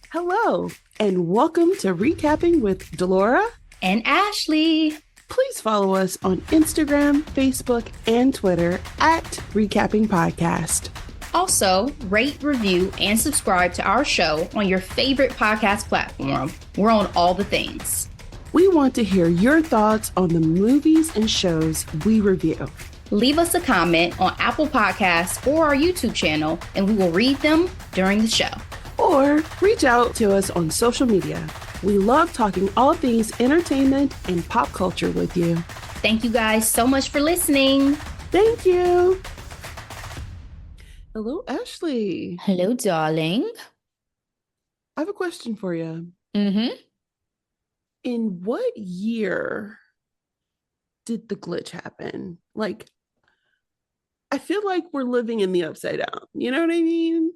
Hello, and welcome to Recapping with Delora. And Ashley. Please follow us on Instagram, Facebook, and Twitter at Recapping Podcast. Also, rate, review, and subscribe to our show on your favorite podcast platform. We're on all the things. We want to hear your thoughts on the movies and shows we review. Leave us a comment on Apple Podcasts or our YouTube channel, and we will read them during the show. Or reach out to us on social media. We love talking all things entertainment and pop culture with you. Thank you guys so much for listening. Thank you. Hello, Ashley. Hello, darling. I have a question for you. Mm-hmm. In what year did the glitch happen? Like, I feel like we're living in the upside down. You know what I mean?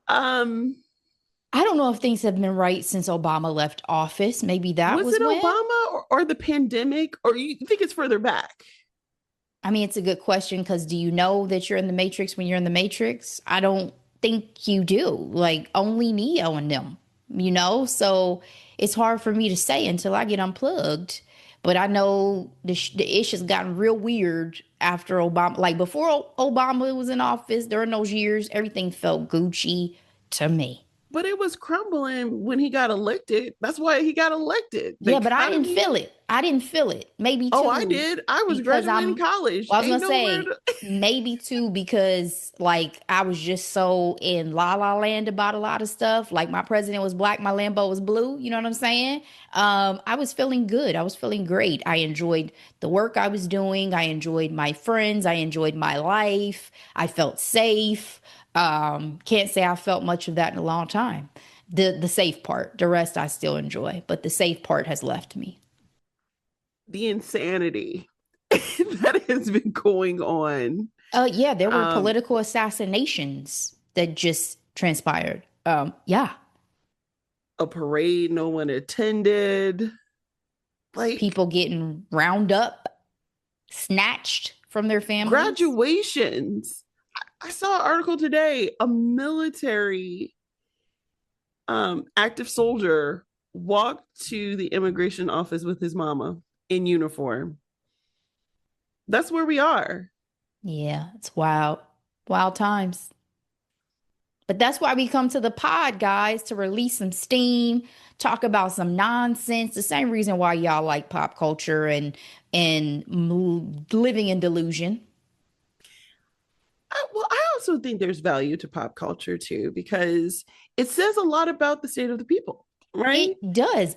I don't know if things have been right since Obama left office. Maybe that was it when? Obama or the pandemic, or you think it's further back? I mean, it's a good question because do you know that you're in the Matrix when you're in the Matrix? I don't think you do. Like only Neo and them, So it's hard for me to say until I get unplugged. But I know the ish has gotten real weird after Obama. Like before Obama was in office, during those years, everything felt Gucci to me. But it was crumbling when he got elected. That's why he got elected. Yeah, but I didn't feel it. Maybe too. Oh, I did. I was graduating college. Well, I was gonna say maybe too because like I was just so in La La Land about a lot of stuff. Like my president was black, my Lambo was blue. You know what I'm saying? I was feeling good. I was feeling great. I enjoyed the work I was doing. I enjoyed my friends. I enjoyed my life. I felt safe. Can't say I felt much of that in a long time. The safe part, the rest I still enjoy, but the safe part has left me. The insanity that has been going on. Yeah, there were political assassinations that just transpired. Yeah. A parade no one attended. Like people getting round up, snatched from their families. Graduations. I saw an article today. A military active soldier walked to the immigration office with his mama in uniform. That's where we are. Yeah, it's wild. Wild times. But that's why we come to the pod, guys, to release some steam, talk about some nonsense. The same reason why y'all like pop culture and living in delusion. I also think there's value to pop culture too, because it says a lot about the state of the people, right? It does.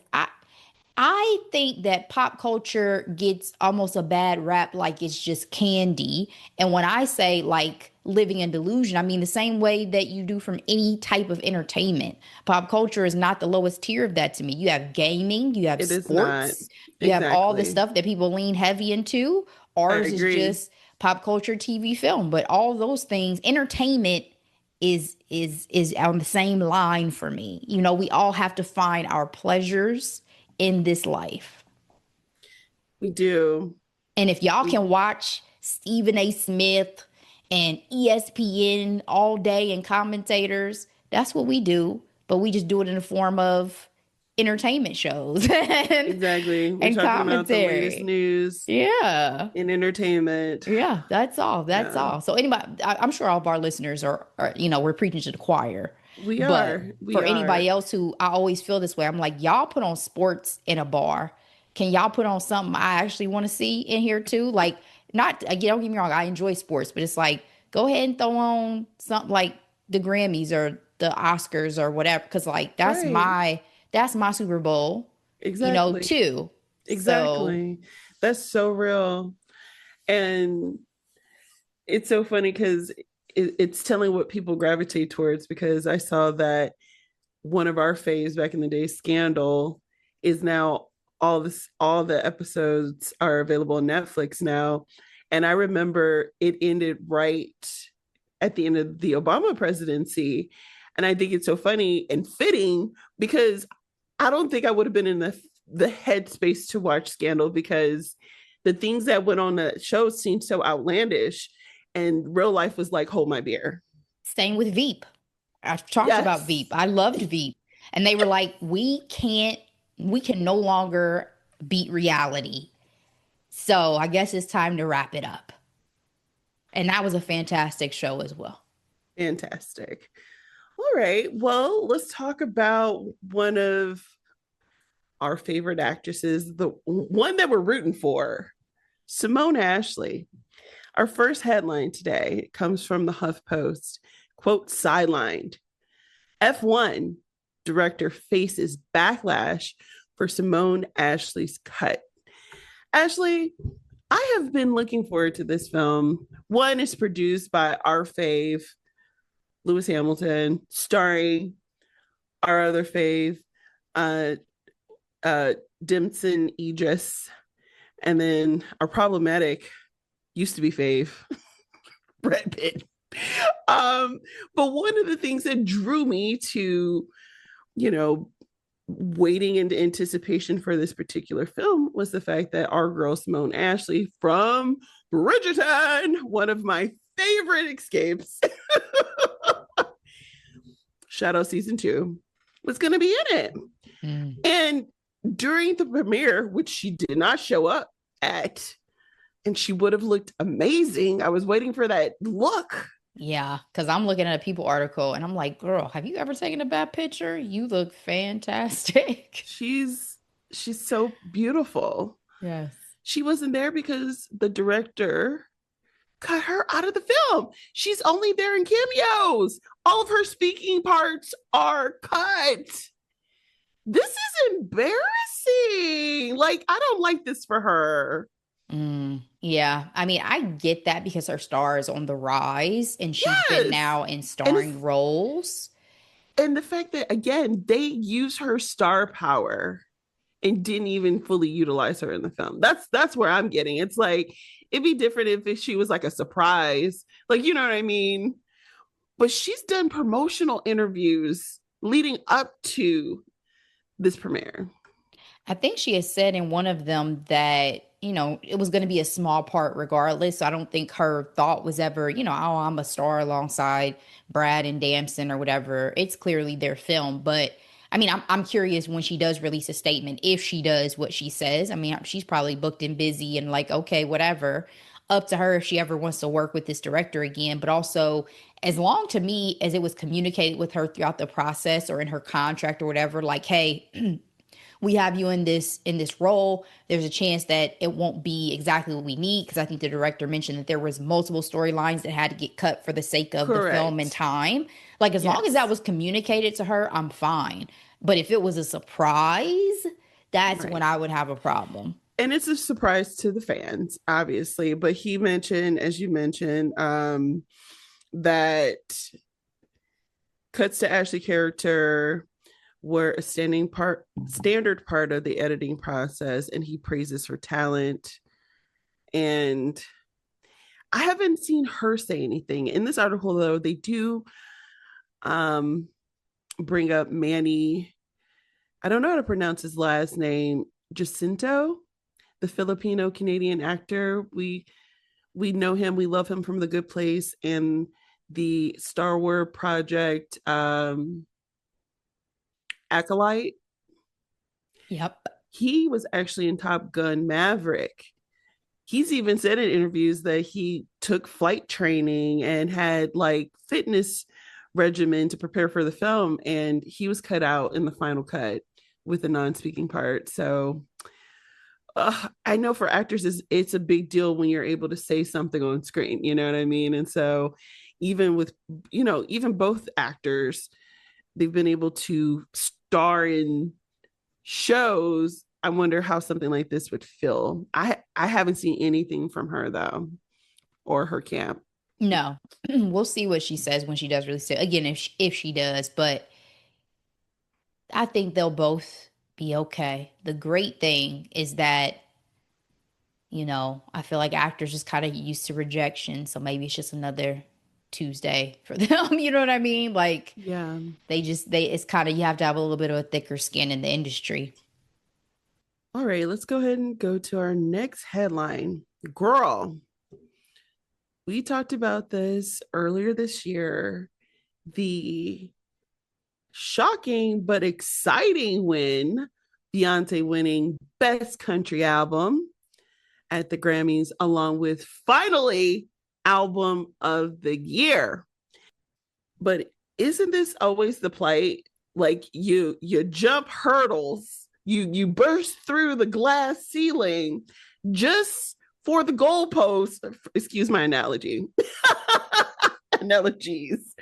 I think that pop culture gets almost a bad rap, like it's just candy. And when I say like living in delusion, I mean the same way that you do from any type of entertainment. Pop culture is not the lowest tier of that to me. You have gaming, you have sports, you have all the stuff that people lean heavy into. Ours is just pop culture, TV, film, but all those things, entertainment is on the same line for me. We all have to find our pleasures in this life. We do. And if y'all can watch Stephen A. Smith and ESPN all day and commentators, that's what we do. But we just do it in the form of entertainment shows. Exactly. We're and talking commentary. about the latest news. Yeah. In entertainment. Yeah, that's all. That's all. So anybody, I'm sure all of our listeners are we're preaching to the choir. We are. For anybody else who I always feel this way, I'm like, y'all put on sports in a bar. Can y'all put on something I actually want to see in here too? Like, not, don't get me wrong, I enjoy sports, but it's like, go ahead and throw on something like the Grammys or the Oscars or whatever. Cause like, that's my Super Bowl, exactly. Too. Exactly. So, that's so real. And it's so funny because it's telling what people gravitate towards, because I saw that one of our faves back in the day, Scandal, is now all the episodes are available on Netflix now. And I remember it ended right at the end of the Obama presidency. And I think it's so funny and fitting because I don't think I would have been in the headspace to watch Scandal, because the things that went on the show seemed so outlandish, and real life was like, hold my beer. Same with Veep. I've talked about Veep. I loved Veep. And they were like, we can no longer beat reality. So I guess it's time to wrap it up. And that was a fantastic show as well. Fantastic. All right. Well, let's talk about one of our favorite actresses, the one that we're rooting for, Simone Ashley. Our first headline today comes from the HuffPost. Quote, sidelined. F1 director faces backlash for Simone Ashley's cut. Ashley, I have been looking forward to this film. One is produced by our fave, Lewis Hamilton, starring our other fave, uh, uh, Dimson Idris, and then our problematic used to be fave, Brad Pitt. But one of the things that drew me to, you know, waiting into anticipation for this particular film was the fact that our girl Simone Ashley from Bridgerton, one of my favorite escapes, Shadow season 2, was going to be in it. Mm. And during the premiere, which she did not show up at, and she would have looked amazing. I was waiting for that look. Yeah, because I'm looking at a People article and I'm like, girl, have you ever taken a bad picture? You look fantastic. She's so beautiful. Yes. She wasn't there because the director cut her out of the film. She's only there in cameos. All of her speaking parts are cut. This is embarrassing. Like, I don't like this for her. Yeah. I mean, I get that because her star is on the rise and she's been Yes. now in And starring roles. and the fact that again, they use her star power and didn't even fully utilize her in the film. That's where I'm getting. It's like it'd be different if she was like a surprise. Like, you know what I mean? But she's done promotional interviews leading up to this premiere. I think she has said in one of them that, it was going to be a small part regardless. So I don't think her thought was ever, oh, I'm a star alongside Brad and Damson or whatever. It's clearly their film. But I mean, I'm curious when she does release a statement, if she does what she says. I mean, she's probably booked and busy and like, okay, whatever. Up to her if she ever wants to work with this director again. But also, as long to me as it was communicated with her throughout the process or in her contract or whatever, like, hey, we have you in this role. There's a chance that it won't be exactly what we need because I think the director mentioned that there was multiple storylines that had to get cut for the sake of the film and Correct. time. Like as long as that Yes. was communicated to her, I'm fine. But if it was a surprise, that's when Right. I would have a problem. And it's a surprise to the fans, obviously. But he mentioned, as you mentioned, that cuts to Ashley character were a standard part of the editing process, and he praises her talent. And I haven't seen her say anything in this article, though. They do um, bring up Manny. I don't know how to pronounce his last name. Jacinto, the Filipino Canadian actor. We know him. We love him from The Good Place and the Star Wars project. Acolyte. Yep. He was actually in Top Gun Maverick. He's even said in interviews that he took flight training and had like fitness regimen to prepare for the film, and he was cut out in the final cut with a non-speaking part. So I know for actors it's a big deal when you're able to say something on screen, you know what I mean? And so even with even both actors, they've been able to star in shows. I wonder how something like this would feel. I haven't seen anything from her though, or her camp. No. We'll see what she says when she does release it. Again, if she does, but I think they'll both be okay. The great thing is that I feel like actors just kind of used to rejection. So maybe it's just another Tuesday for them. You know what I mean? Like Yeah. it's kind of, you have to have a little bit of a thicker skin in the industry. All right, let's go ahead and go to our next headline. Girl, we talked about this earlier this year. The shocking but exciting win, Beyonce winning Best Country Album at the Grammys, along with finally Album of the Year. But isn't this always the plight? Like you jump hurdles, you burst through the glass ceiling just for the goalpost. Excuse my analogy. Analogies.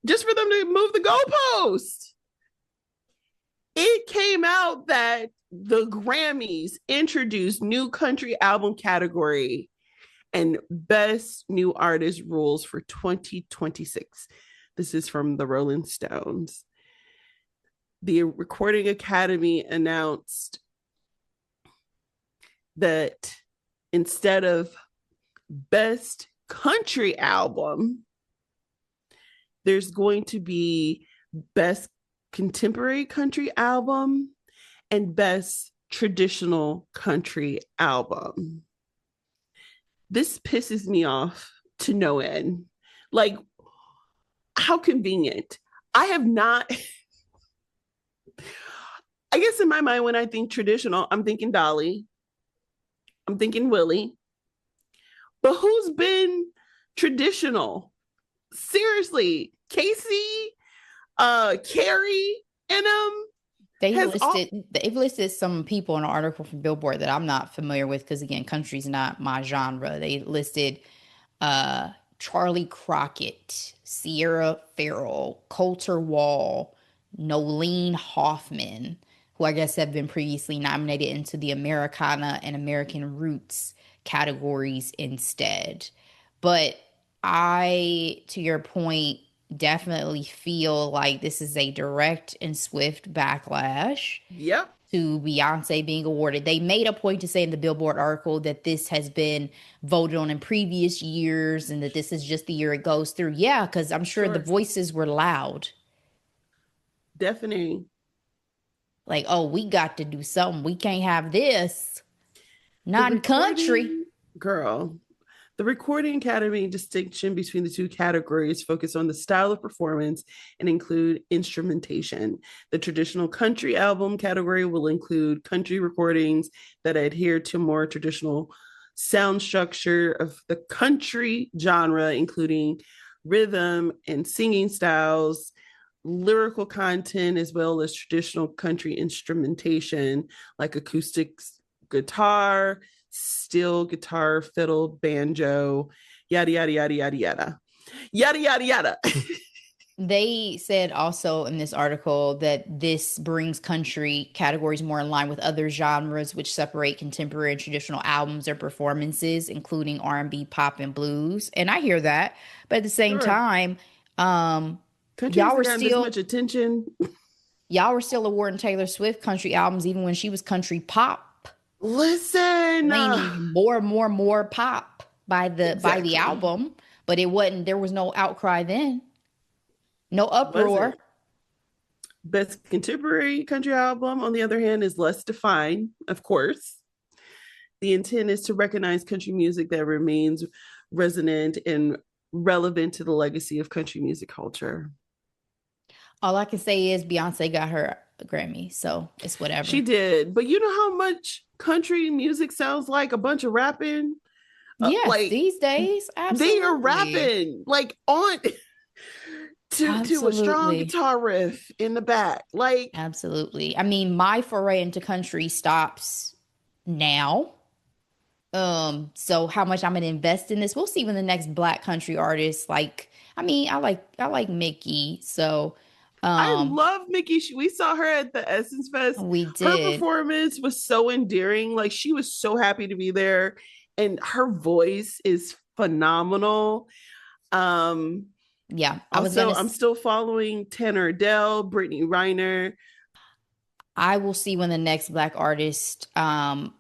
Just for them to move the goalpost. It came out that the Grammys introduced new country album category and best new artist rules for 2026. This is from the Rolling Stones. The Recording Academy announced that instead of best country album, there's going to be best contemporary country album and best traditional country album. This pisses me off to no end. Like, how convenient. I have not, I guess in my mind, when I think traditional, I'm thinking Dolly, I'm thinking Willie. But who's been traditional? Seriously, Casey, Carrie, and They've listed some people in an article from Billboard that I'm not familiar with because again, country's not my genre. They listed Charlie Crockett, Sierra Farrell, Coulter Wall, Nolene Hoffman, who I guess have been previously nominated into the Americana and American Roots categories instead. But to your point, definitely feel like this is a direct and swift backlash yep, to Beyonce being awarded. They made a point to say in the Billboard article that this has been voted on in previous years and that this is just the year it goes through. Yeah, because I'm sure the voices were loud. Definitely. Like, oh, we got to do something. We can't have this. Not in country. Girl, the Recording Academy distinction between the two categories focus on the style of performance and include instrumentation. The traditional country album category will include country recordings that adhere to more traditional sound structure of the country genre, including rhythm and singing styles, lyrical content, as well as traditional country instrumentation like acoustic guitar, steel guitar, fiddle, banjo, yada, yada, yada, yada, yada. Yada, yada, yada. They said also in this article that this brings country categories more in line with other genres which separate contemporary and traditional albums or performances, including R&B, pop, and blues. And I hear that. But at the same time, country hasn't gotten this much attention. Y'all were still awarding Taylor Swift country albums even when she was country pop. Listen, meaning more pop by the album, but it wasn't. There was no outcry then, no uproar. Best contemporary country album, on the other hand, is less defined. Of course, the intent is to recognize country music that remains resonant and relevant to the legacy of country music culture. All I can say is Beyonce got her Grammy, so it's whatever. She did, but you know how much country music sounds like a bunch of rapping? Yes, like, these days, absolutely. They are rapping like on to a strong guitar riff in the back. Like, absolutely. I mean, my foray into country stops now. So how much I'm gonna invest in this, we'll see when the next Black country artist, like, I mean, I like Mickey, so I love Mickey. We saw her at the Essence Fest. We did. Her performance was so endearing. Like, she was so happy to be there, and her voice is phenomenal. Yeah. I'm still following Tanner Adele, Brittany Reiner. I will see when the next Black artist, really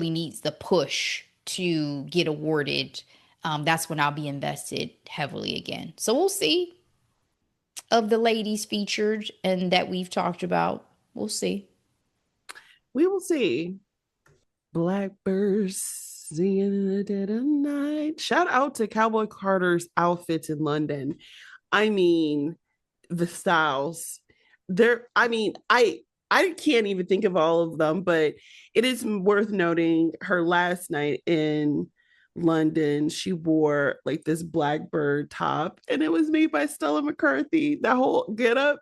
needs the push to get awarded. That's when I'll be invested heavily again. So we'll see. Of the ladies featured and that we've talked about, we'll see. We will see. Blackbirds singing in the dead of night. Shout out to Cowboy Carter's outfits in London. I mean, the styles. There, I mean, I can't even think of all of them, but it is worth noting her last night in London, she wore like this blackbird top, and it was made by Stella McCarthy. That whole get up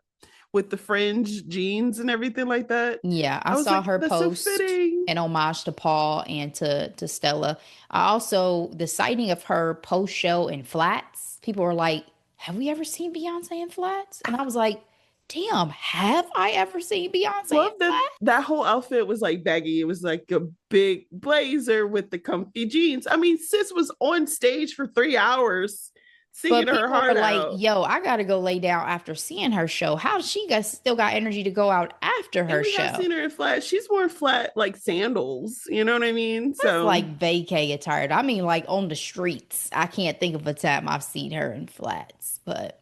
with the fringe jeans and everything like that. Yeah, I I was saw like, her that's so post fitting. an homage to Paul and to Stella. I also the sighting of her post show in flats. People were like, "Have we ever seen Beyonce in flats?" And I was like, "Damn, have I ever seen Beyonce in Love that flats?" that whole outfit was like baggy. It was like a big blazer with the comfy jeans. I mean, sis was on stage for 3 hours singing But her people were heart like, out. "Yo, I gotta go lay down after seeing her show. How does she got still got energy to go out after And her we have show?" seen her in flat. She's worn flat like sandals. You know what I mean? That's So, like vacay attire. I mean, like on the streets. I can't think of a time I've seen her in flats, but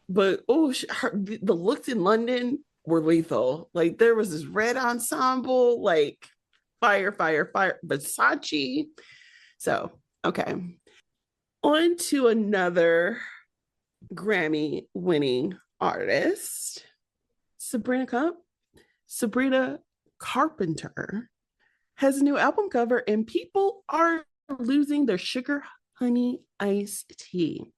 but oh, the looks in London were lethal. Like there was this red ensemble, like fire, fire, fire, Versace. So, okay. On to another Grammy winning artist, Sabrina Sabrina Carpenter has a new album cover, and people are losing their sugar honey iced tea.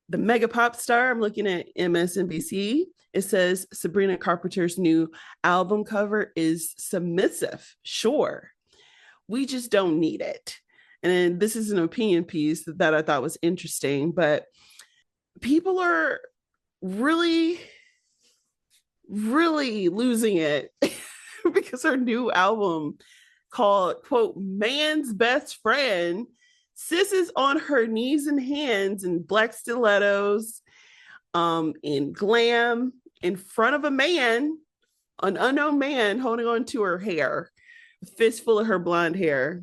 The mega pop star, I'm looking at MSNBC. It says Sabrina Carpenter's new album cover is submissive. Sure, we just don't need it. And this is an opinion piece that I thought was interesting, but people are really, really losing it because her new album called, quote, Man's Best Friend, sis is on her knees and hands in black stilettos, in glam, in front of a man, an unknown man holding on to her hair, a fistful of her blonde hair.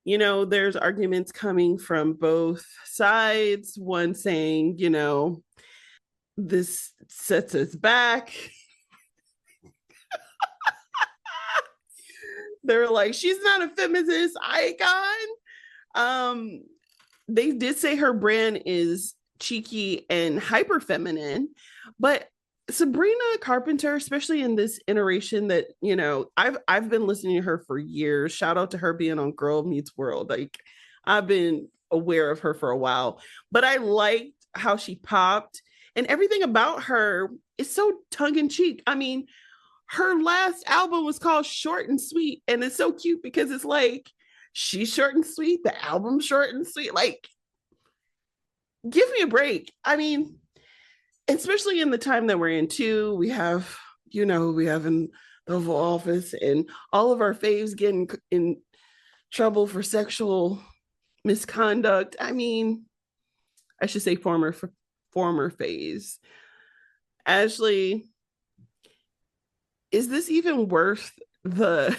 You know, there's arguments coming from both sides, one saying, you know, this sets us back. They're like, she's not a feminist icon. Um, they did say her brand is cheeky and hyper feminine, but Sabrina Carpenter, especially in this iteration that, you know, I've been listening to her for years. Shout out to her being on Girl Meets World. Like I've been aware of her for a while, but I liked how she popped, and everything about her is so tongue in cheek. I mean, her last album was called Short and Sweet, and it's so cute because it's like she's short and sweet, the album short and sweet. Like, give me a break. I mean, especially in the time that we're in too, we have, you know, we have in the Oval Office and all of our faves getting in trouble for sexual misconduct. I mean, I should say former phase. Ashley, is this even worth the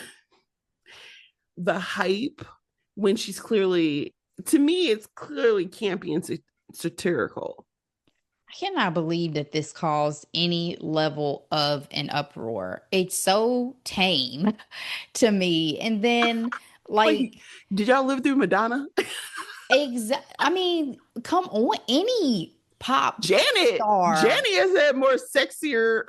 hype when she's clearly, to me, it's clearly campy and satirical. I cannot believe that this caused any level of an uproar. It's so tame to me. And then, Like, like, did y'all live through Madonna? I mean, come on, any pop Janet star, has had more sexier.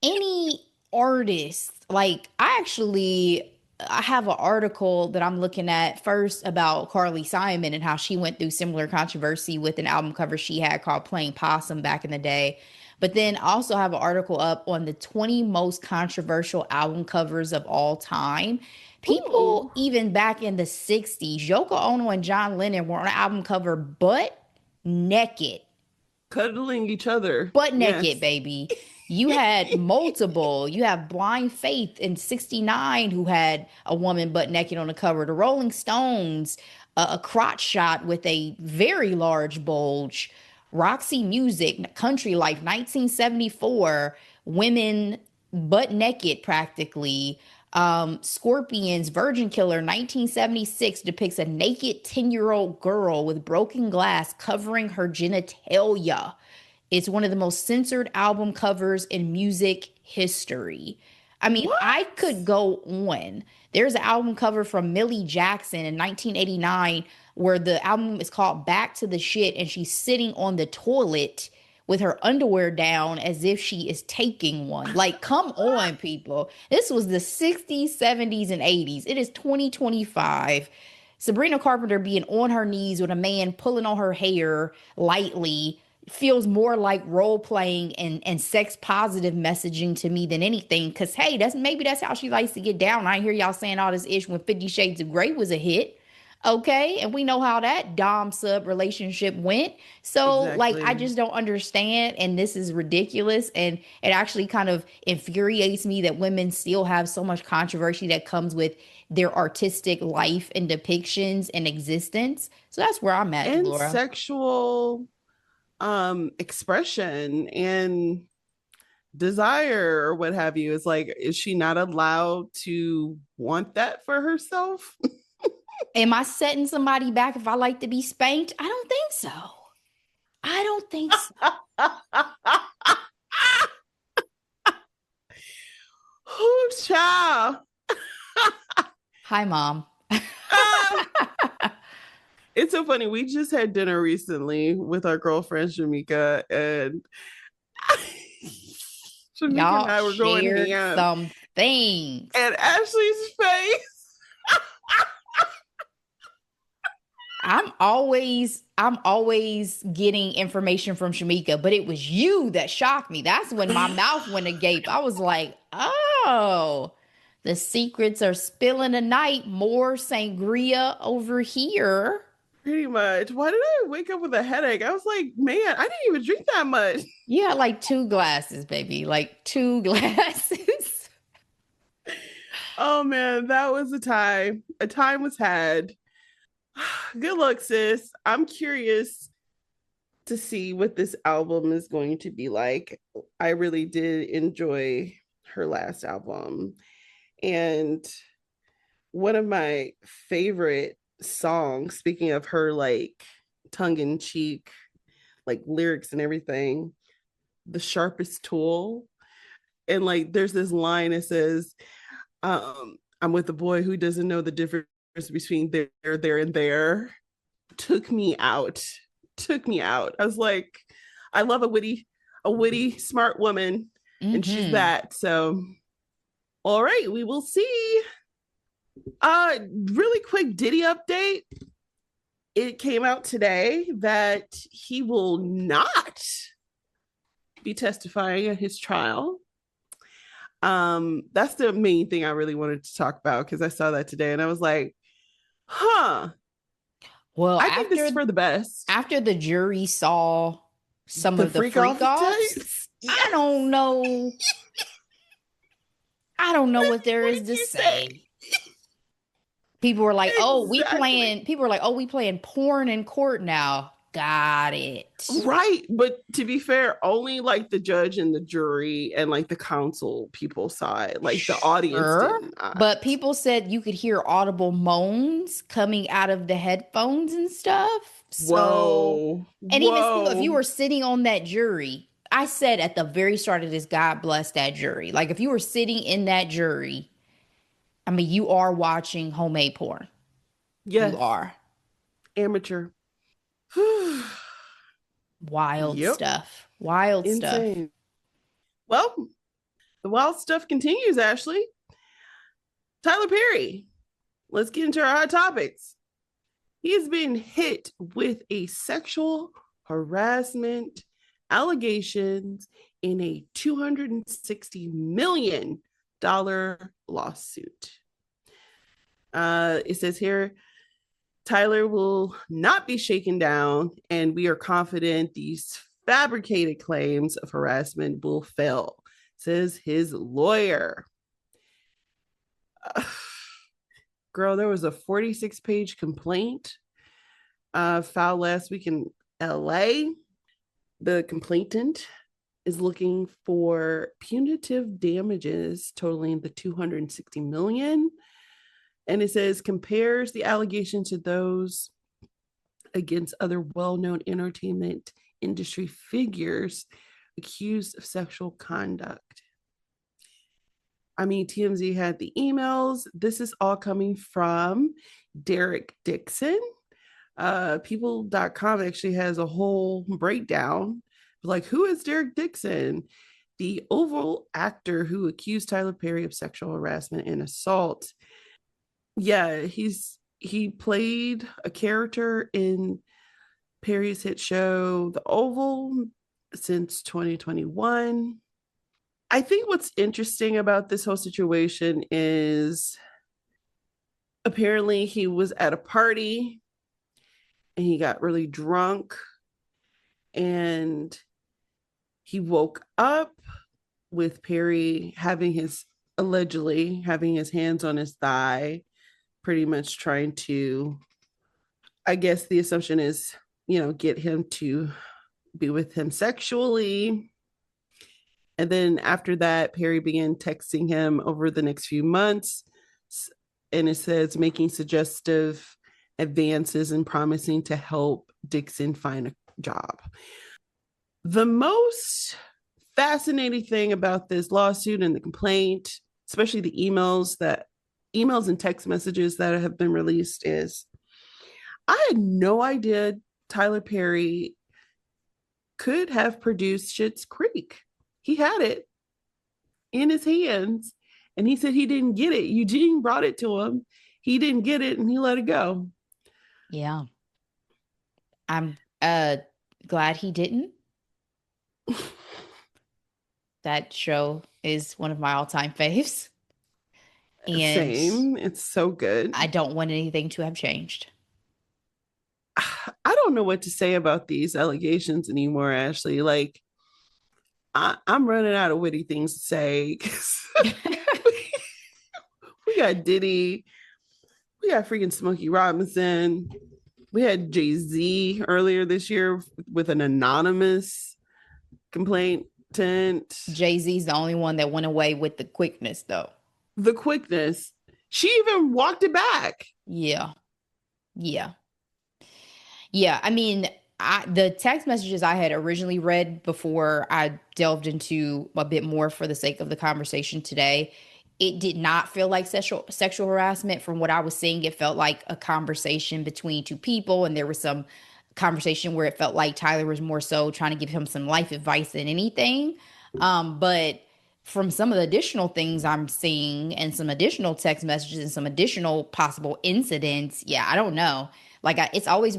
any artist, like, I have an article that I'm looking at first about Carly Simon and how she went through similar controversy with an album cover she had called Playing Possum back in the day. But then also have an article up on the 20 most controversial album covers of all time. Ooh, People, even back in the 60s, Yoko Ono and John Lennon were on an album cover butt naked. cuddling each other. Butt naked, Yes. baby. You had multiple. You have Blind Faith in 69 who had a woman butt naked on the cover. The Rolling Stones, a crotch shot with a very large bulge. Roxy Music, Country Life, 1974, women butt naked practically. Scorpions, Virgin Killer, 1976 depicts a naked 10-year-old girl with broken glass covering her genitalia. It's one of the most censored album covers in music history. I mean, I What? could go on. There's an album cover from Millie Jackson in 1989 where the album is called Back to the Shit and she's sitting on the toilet with her underwear down as if she is taking one. Like, come on, people. This was the 60s, 70s, and 80s. It is 2025. Sabrina Carpenter being on her knees with a man pulling on her hair lightly feels more like role playing and sex positive messaging to me than anything. Because hey, that's how she likes to get down. I hear y'all saying all this ish when 50 Shades of Grey was a hit. Okay, and we know how that dom sub relationship went. So like, I Exactly. just don't understand, and this is ridiculous, and it actually kind of infuriates me that women still have so much controversy that comes with their artistic life and depictions and existence. So that's where I'm at, And Laura. sexual expression and desire or what have you. Is like, is she not allowed to want that for herself? Am I setting somebody back if I like to be spanked? I don't think so. I don't think so. Who child? Hi, mom. Ah, it's so funny. We just had dinner recently with our girlfriend Shamika, and Shamika and Y'all I were going shared ham. some things. And Ashley's face. I'm always getting information from Shamika, but it was you that shocked me. That's when my mouth went agape. I was like, "Oh, the secrets are spilling tonight. More sangria over here." Pretty much. Why did I wake up with a headache? I was like, man, I didn't even drink that much. You had like two glasses, baby. Like two glasses. Oh man, that was a time. A time was had. Good luck, sis. I'm curious to see what this album is going to be like. I really did enjoy her last album. And one of my favorite songs, speaking of her like tongue in cheek, like lyrics and everything, The Sharpest Tool. And like there's this line that says, I'm with a boy who doesn't know the difference between there, and there. Took me out. Took me out. I was like, I love a witty, smart woman, and she's Mm-hmm. that. So, all right, we will see. Really quick Diddy update. It came out today that he will not be testifying at his trial. That's the main thing I really wanted to talk about because I saw that today and I was like, huh, Well, I think this is for the best. after the jury saw some The of the freak freak off offs, tapes. I Yes. don't know. I don't know what there What is did to you say? say. People were like, "Oh, we Exactly. playing." People were like, "Oh, we playing porn in court now." Got it. Right. But to be fair, only like the judge and the jury and like the council people saw it. Like the audience did Sure. not. But people said you could hear audible moans coming out of the headphones and stuff. So, Whoa. and even still, if you Whoa. were sitting on that jury, I said at the very start of this, God bless that jury. Like, if you were sitting in that jury, I mean, you are watching homemade porn. You Yes. are. Amateur. Wild Yep. stuff. Wild stuff. Insane. Well, the wild stuff continues, Ashley. Tyler Perry. Let's get into our hot topics. He has been hit with a sexual harassment allegations in a $260 million lawsuit. It says here, Tyler will not be shaken down, and we are confident these fabricated claims of harassment will fail, says his lawyer. Girl, there was a 46-page complaint filed last week in LA. The complainant is looking for punitive damages totaling the 260 million. And it says compares the allegation to those against other well-known entertainment industry figures accused of sexual conduct. I mean, TMZ had the emails. This is all coming from Derek Dixon. People.com actually has a whole breakdown Like, who is Derek Dixon? The Oval actor who accused Tyler Perry of sexual harassment and assault. Yeah, he played a character in Perry's hit show The Oval since 2021. I think what's interesting about this whole situation is apparently he was at a party and he got really drunk and he woke up with Perry having his allegedly having his hands on his thigh, pretty much trying to, I guess the assumption is, get him to be with him sexually. And then after that, Perry began texting him over the next few months. And it says making suggestive advances and promising to help Dixon find a job. The most fascinating thing about this lawsuit and the complaint, especially the emails and text messages that have been released, is I had no idea Tyler Perry could have produced Schitt's Creek. He had it in his hands and he said he didn't get it. Eugene brought it to him. He didn't get it and he let it go. Yeah. I'm glad he didn't. That show is one of my all-time faves. And Same. It's so good. I don't want anything to have changed. I don't know what to say about these allegations anymore, Ashley. Like, I'm running out of witty things to say. We got Diddy, we got freaking Smokey Robinson, we had Jay-Z earlier this year with an anonymous complainant. Jay-Z's the only one that went away with the quickness, though. The quickness. She even walked it back. Yeah. Yeah. Yeah. I mean, the text messages I had originally read before I delved into a bit more for the sake of the conversation today, it did not feel like sexual harassment. From what I was seeing, it felt like a conversation between two people, and there was some conversation where it felt like Tyler was more so trying to give him some life advice than anything. But from some of the additional things I'm seeing and some additional text messages and some additional possible incidents, yeah, I don't know. Like it's always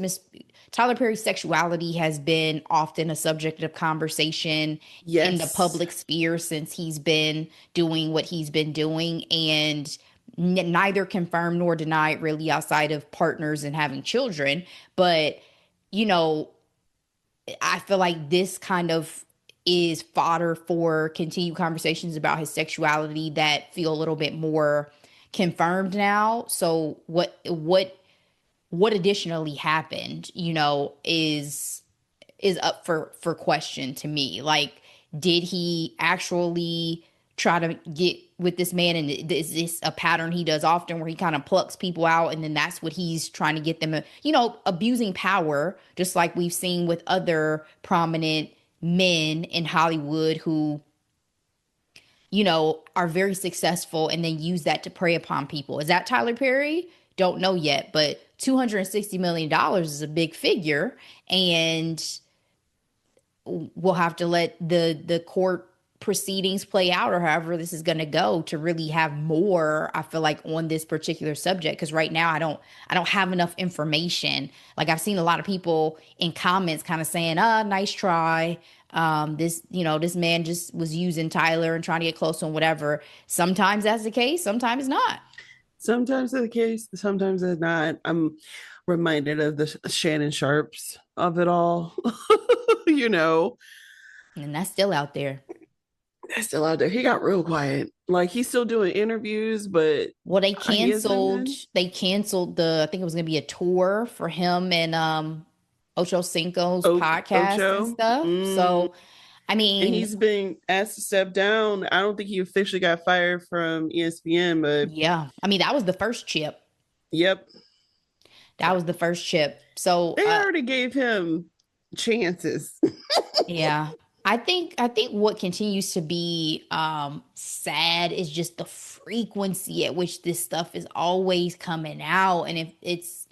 Tyler Perry's sexuality has been often a subject of conversation in the Yes. public sphere since he's been doing what he's been doing, and neither confirmed nor denied really outside of partners and having children. But you know, I feel like this kind of is fodder for continued conversations about his sexuality that feel a little bit more confirmed now. So what additionally happened, is up for question to me. Like, did he actually try to get with this man, and is this a pattern he does often where he kind of plucks people out and then that's what he's trying to get them, abusing power, just like we've seen with other prominent men in Hollywood who are very successful and then use that to prey upon people. Is that Tyler Perry? Don't know yet, but $260 million is a big figure, and we'll have to let the court proceedings play out, or however this is going to go, to really have more, I feel like, on this particular subject. Because right now I don't have enough information. Like, I've seen a lot of people in comments kind of saying, nice try, this man just was using Tyler and trying to get close and whatever. Sometimes that's the case, sometimes not. Sometimes that's the case, sometimes it's not. I'm reminded of the Shannon Sharps of it all. you know, And that's still out there. That's still out there. He got real quiet. Like, he's still doing interviews, but Well, he hasn't been. they canceled I think it was gonna be a tour for him and Ocho Cinco's podcast and Ocho. stuff. So I And mean, he's been asked to step down. I don't think he officially got fired from ESPN, but yeah. I mean, that was the first chip. yep. That was the first chip. So They already gave him chances. yeah. I think what continues to be sad is just the frequency at which this stuff is always coming out. And if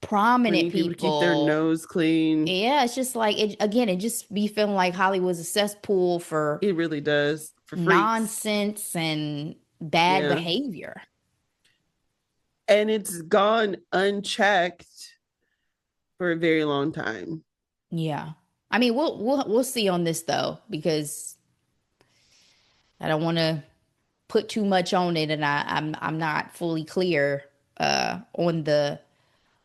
prominent bringing people to keep their people. nose clean. Yeah, it's just like it again, it just be feeling like Hollywood's a cesspool for It really does for freaks. nonsense and bad Yeah. behavior. And it's gone unchecked for a very long time. Yeah. I mean, we'll see on this though, because I don't want to put too much on it, and I'm not fully clear on the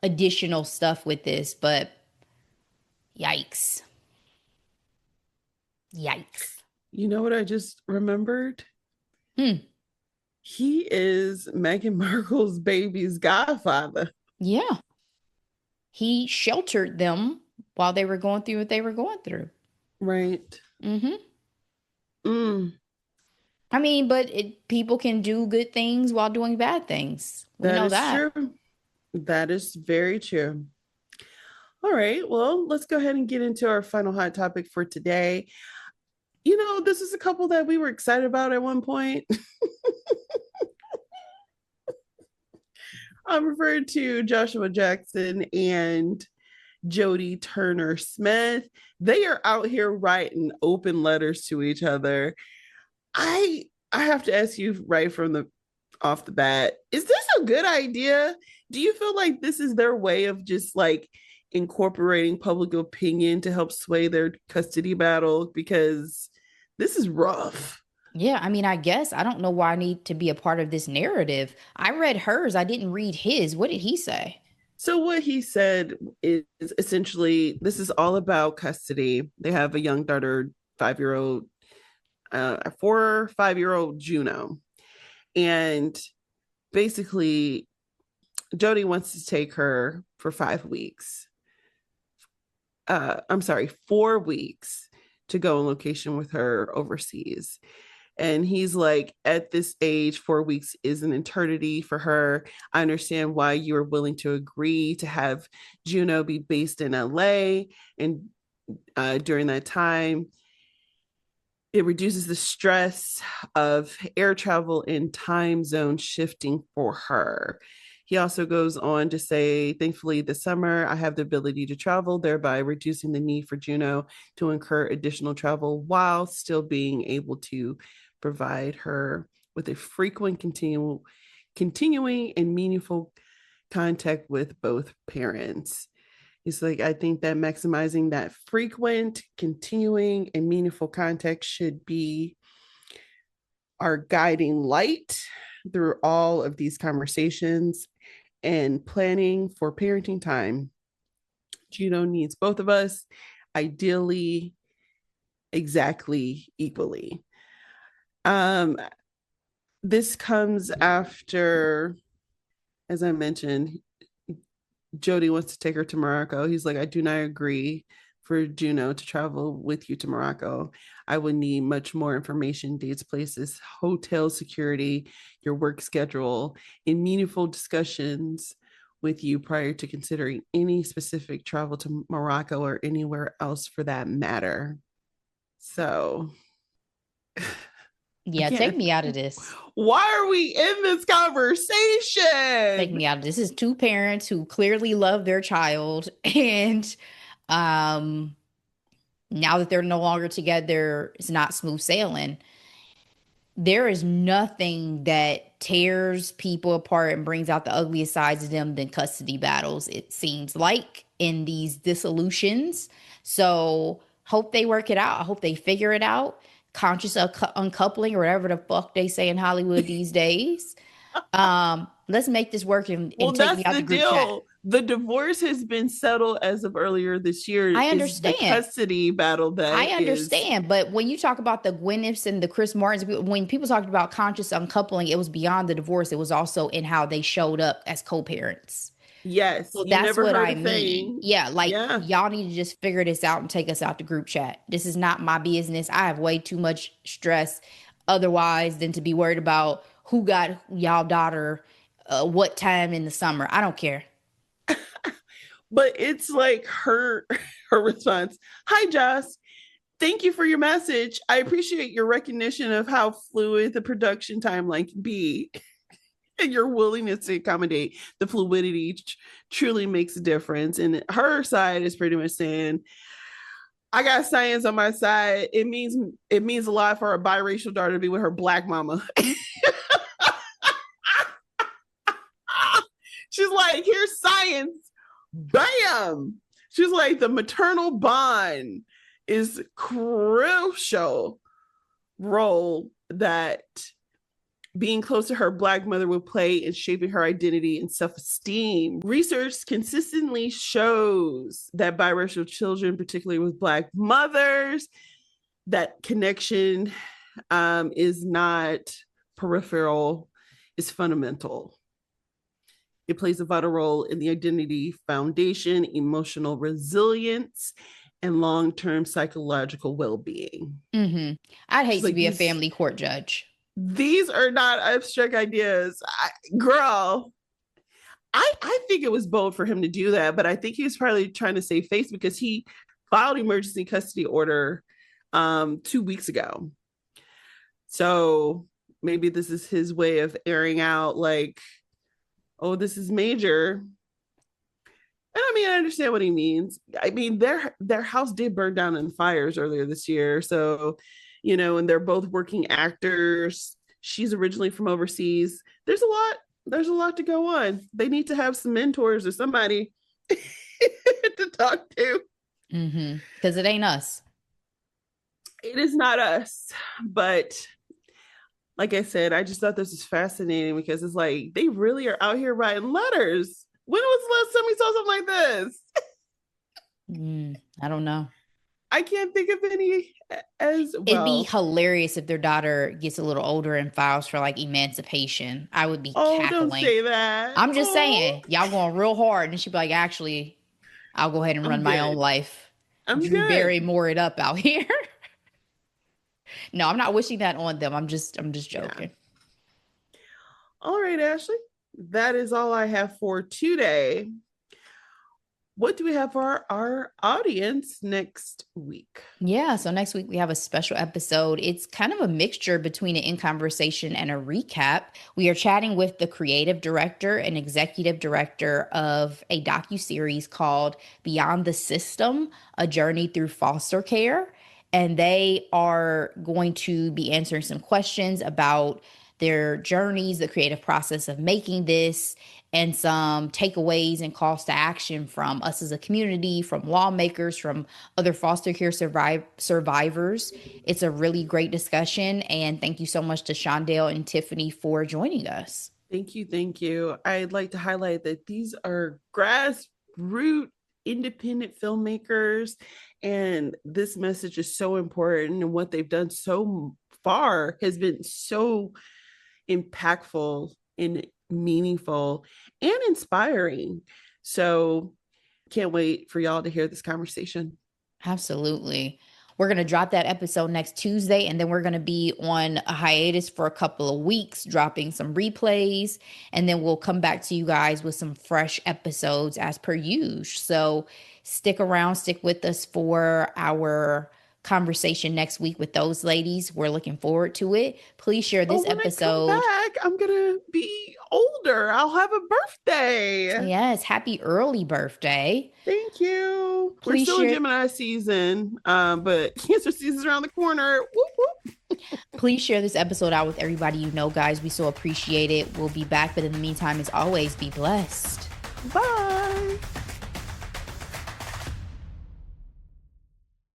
additional stuff with this, but yikes. Yikes. You know what I just remembered? Hmm. He is Meghan Markle's baby's godfather. Yeah. He sheltered them while they were going through what they were going through. Right. Mm-hmm. Mm, I mean, but people can do good things while doing bad things. We that know is that. true. That is very true. All right. Well, let's go ahead and get into our final hot topic for today. You know, this is a couple that we were excited about at one point. I'm referring to Joshua Jackson and Jodie Turner Smith. They are out here writing open letters to each other. I have to ask you right from the off the bat, is this a good idea? Do you feel like this is their way of just like incorporating public opinion to help sway their custody battle? Because this is rough. Yeah, I mean, I guess I don't know why I need to be a part of this narrative. I read hers, I didn't read his. What did he say? So what he said is essentially this is all about custody. They have a young daughter, 5 year old, 4 5 year old Juno, and basically Jodie wants to take her for 5 weeks. I'm sorry, 4 weeks to go on location with her overseas. And he's like, at this age, 4 weeks is an eternity for her. I understand why you are willing to agree to have Juno be based in LA. And during that time, it reduces the stress of air travel and time zone shifting for her. He also goes on to say, thankfully, this summer, I have the ability to travel, thereby reducing the need for Juno to incur additional travel while still being able to provide her with a frequent, continuing, and meaningful contact with both parents. He's like, I think that maximizing that frequent, continuing, and meaningful contact should be our guiding light through all of these conversations and planning for parenting time. Juno needs both of us, ideally, exactly equally. Um, this comes after, as I mentioned, Jodie wants to take her to Morocco. He's like, I do not agree for Juno to travel with you to Morocco. I would need much more information, dates, places, hotel security, your work schedule, and meaningful discussions with you prior to considering any specific travel to Morocco or anywhere else for that matter. So, Yeah, take again, me out of this. why are we in this Take conversation? me out of this. This is two parents who clearly love their child, and um now that they're no longer together, it's not smooth sailing. There is nothing that tears people apart and brings out the ugliest sides of them than custody battles, it seems like, in these dissolutions. So hope they work it out. I hope they figure it out. Conscious uncoupling or whatever the fuck they say in Hollywood these days. Let's make this work and Well, take me that's out the the group chat. deal. The divorce has been settled as of earlier this year. I Is the understand. custody battle I that is, understand, but when you talk about the Gwyneths and the Chris Martins, when people talked about conscious uncoupling, it was beyond the divorce. It was also in how they showed up as co-parents. yes, So you that's never what heard I a mean. thing. Yeah, like Yeah. y'all need to just figure this out and take us out the group chat. This is not my business. I have way too much stress otherwise than to be worried about who got y'all daughter what time in the summer. I don't care. But it's like her response. Hi, Joss. Thank you for your message. I appreciate your recognition of how fluid the production timeline can be. And your willingness to accommodate the fluidity truly makes a difference. And her side is pretty much saying, I got science on my side. It means a lot for a biracial daughter to be with her black mama. She's like, here's science. Bam. She's like, the maternal bond is crucial role that being close to her black mother will play in shaping her identity and self-esteem. Research consistently shows that biracial children, particularly with black mothers, that connection is not peripheral, is fundamental. It plays a vital role in the identity foundation, emotional resilience, and long-term psychological well-being. Mm-hmm. I'd hate She's to like, be a family court judge. these are not abstract ideas. Girl, I think it was bold for him to do that, but I think he was probably trying to save face because he filed emergency custody order 2 weeks ago. So maybe this is his way of airing out like, oh, this is major. And I mean, I understand what he means. I mean, their house did burn down in fires earlier this year. So, and they're both working actors. She's originally from overseas. There's a lot to go on. They need to have some mentors or somebody to talk to. Because it ain't us. It is not us. But like I said, I just thought this was fascinating because it's like they really are out here writing letters. When was the last time we saw something like this? I don't know. I can't think of any as well. It'd be hilarious if their daughter gets a little older and files for like emancipation. I would be cackling. Don't say that. I'm just saying, y'all going real hard. And she'd be like, actually, I'll go ahead and run my own life. I'm Drew Barry more it up out here. No, I'm not wishing that on them. I'm just joking. Yeah. All right, Ashley. That is all I have for today. What do we have for our audience next week? Yeah, so next week we have a special episode. It's kind of a mixture between an in conversation and a recap. We are chatting with the creative director and executive director of a docuseries called Beyond the System, A Journey Through Foster Care. And they are going to be answering some questions about their journeys, the creative process of making this, and some takeaways and calls to action from us as a community, from lawmakers, from other foster care survivors. It's a really great discussion. And thank you so much to Shondell and Tiffany for joining us. Thank you. Thank you. I'd like to highlight that these are grassroots independent filmmakers, and this message is so important, and what they've done so far has been so impactful and meaningful and inspiring. So can't wait for y'all to hear this conversation. Absolutely. We're going to drop that episode next Tuesday, and then we're going to be on a hiatus for a couple of weeks, dropping some replays, and then we'll come back to you guys with some fresh episodes as per usual. So stick around, stick with us for our conversation next week with those ladies. We're looking forward to it. Please share this episode. When I come back, I'm gonna be older. I'll have a birthday. Yes, happy early birthday. Thank you. Please We're still in Gemini season, but Cancer season's around the corner. Whoop, whoop. Please share this episode out with everybody you know, guys. We so appreciate it. We'll be back, but in the meantime, as always, be blessed. Bye.